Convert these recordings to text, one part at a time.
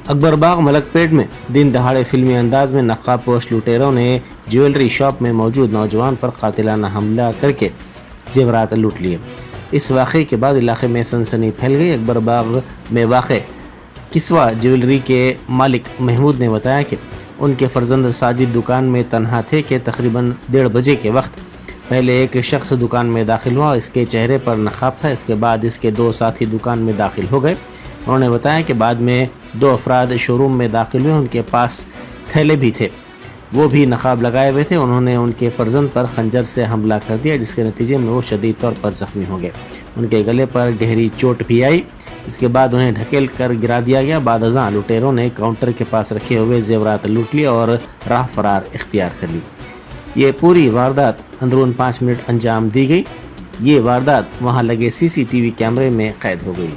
अकबरबाग मलकपेट में दिन दहाड़े फिल्मी अंदाज में नक्काबपोश लुटेरों ने ज्वेलरी शॉप में मौजूद नौजवान पर कातिलाना हमला करके जेवरात लूट लिए। इस वाक़े के बाद इलाके में सनसनी फैल गई। अकबरबाग में वाक़े किस्वा ज्वेलरी के मालिक महमूद ने बताया कि उनके फर्जंद साजिद दुकान में तनहा थे कि तकरीबन 1:30 बजे के वक्त पहले एक शख्स दुकान में दाखिल हुआ। इसके चेहरे पर नकाब था। इसके बाद इसके 2 साथी दुकान में दाखिल हो गए। उन्होंने बताया कि बाद में 2 अफराद शोरूम में दाखिल हुए। उनके पास थैले भी थे, वो भी नकाब लगाए हुए थे। उन्होंने उनके फर्जंद पर खंजर से हमला कर दिया, जिसके नतीजे में वो शदीद तौर पर ज़ख्मी हो गए। उनके गले पर गहरी चोट भी आई। इसके बाद उन्हें ढकेल कर गिरा दिया गया। बाद अज़ां लुटेरों ने काउंटर के पास रखे हुए जेवरात लूट लिए और राह फरार इख्तियार कर ली। ये पूरी वारदात अंदरून 5 मिनट अंजाम दी गई। ये वारदात वहाँ लगे CCTV कैमरे में कैद हो गई।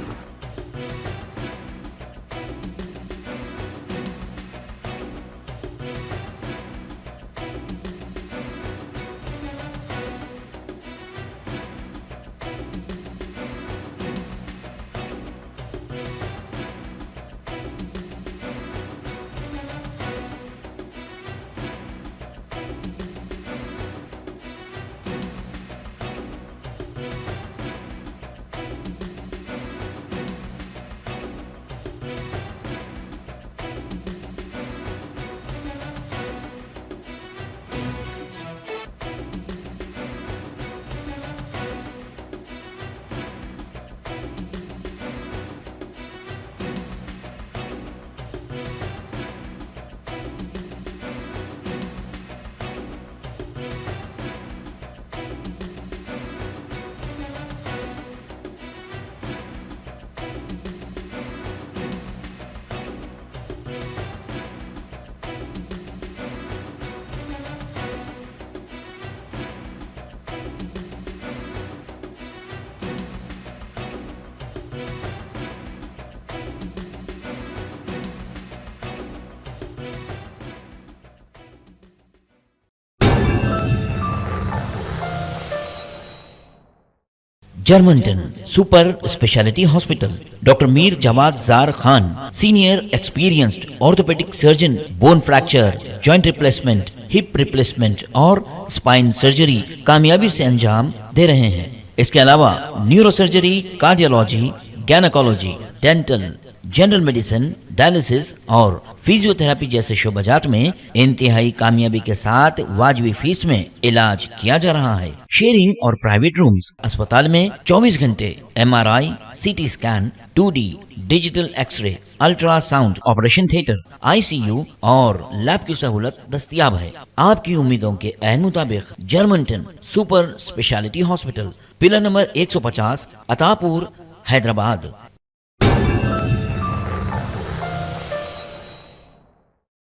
Germanten super speciality hospital, doctor Mir Jawad Jar Khan, senior experienced orthopaedic surgeon, bone fracture, joint replacement, hip replacement और स्पाइन सर्जरी कामयाबी से अंजाम दे रहे हैं। इसके अलावा neuro surgery, cardiology, gynaecology, dental, general medicine, dialysis और फिजियोथेरेपी जैसे शोबाजात में इंतहाई कामयाबी के साथ वाजिबी फीस में इलाज किया जा रहा है। शेयरिंग और प्राइवेट रूम्स, अस्पताल में 24 घंटे MRI, CT scan, 2D digital x-ray, ultrasound, operation theatre, ICU और लैब की सहूलत दस्तयाब है। आपकी उम्मीदों के ऐन मुताबिक Germanten super speciality hospital, pillar number 150, Attapur, Hyderabad.